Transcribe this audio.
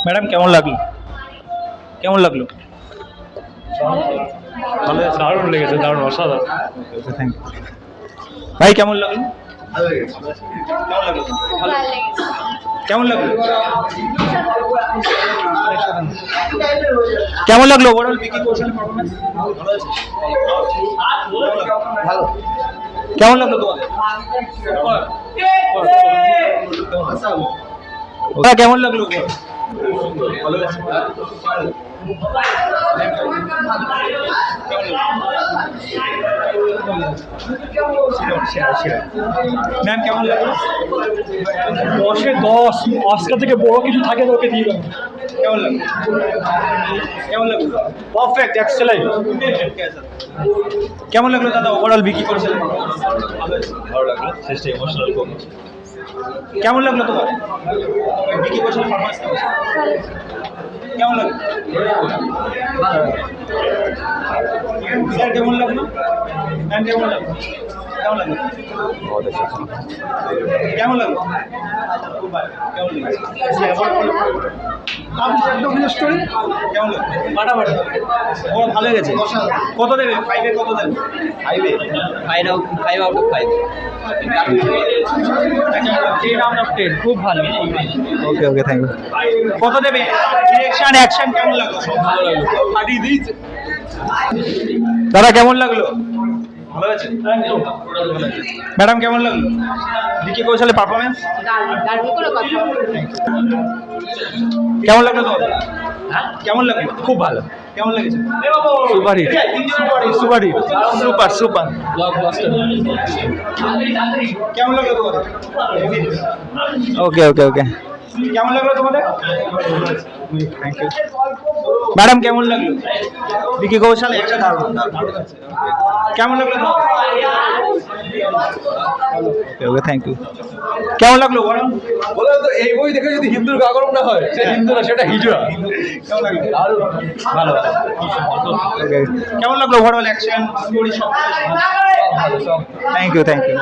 Madam কেমন লাগলো? কেমন লাগলো? ভালো, দারুণ লেগেছে, দারুণ, অসাধারণ। Thank you. ভাই কেমন লাগলো? কেমন লাগলো? কেমন লাগলো? কেমন লাগলো ওভারঅল বিকি কৌশলের পারফরম্যান্স? ভালো। কেমন লাগলো তোমাদের? ওরা কেমন লাগলো? ভালো লাগছে। ম্যাম কেমন লাগলো? 10-এ 10, অস্কার থেকে বড় কিছু থাকে তো ওকে দিয়ে দেবো। কেমন লাগলো? কেমন লাগলো? Perfect, excellent. কেমন লাগলো দাদা ওভারঅল বিকি কৌশল? ভালো লাগলো, শেষটা ইমোশনাল কমেছে। কেমন লাগলো তোমার বিকি কৌশল পারফরম্যান্স? কেমন লাগলো? স্যার কেমন লাগলো? ম্যাম কেমন লাগলো? কেমন লাগলো? কেমন লাগলো? খুব ভালো। কেমন লাগলো? একদম স্টোরি কেমন লাগলো? ফাটাফাটি। ওরা ভালো গেছে। কত দেবে? 5-এ কত দেবে? 5 out of 5 10 out of 10 খুব ভালো। ওকে ওকে, থ্যাংক ইউ। কত দেবে? ডিরেকশন অ্যাকশন কেমন লাগলো? সব ভালো লাগলো। ফাটিয়ে দিয়েছে। দাদা কেমন লাগলো? ভালো আছে? ম্যাডাম কেমন লাগলো বিকি কৌশলের পারফরমেন্স? কেমন লাগলো তোমাদের? কেমন লাগলো? খুব ভালো, কেমন লেগেছে? Super hit, super hit, super super. কেমন লাগলো তোমাদের? ওকে ওকে ওকে, কেমন লাগলো তোমাদের? Thank you. ম্যাডাম কেমন লাগলো বিকি কৌশল? একটা দারুণ। কেমন লাগলো তোমাদের? ওকে ওকে, থ্যাংক ইউ। কেমন লাগলো বলো? বলে তো এই বই দেখে যদি হিন্দুর গা গরম না হয়, সে হিন্দু না, সেটা হিজড়া। কেমন লাগলো? ভালো, ওকে, কেমন লাগলো ওভারঅল অ্যাকশন স্টোরি সব? Thank you thank you.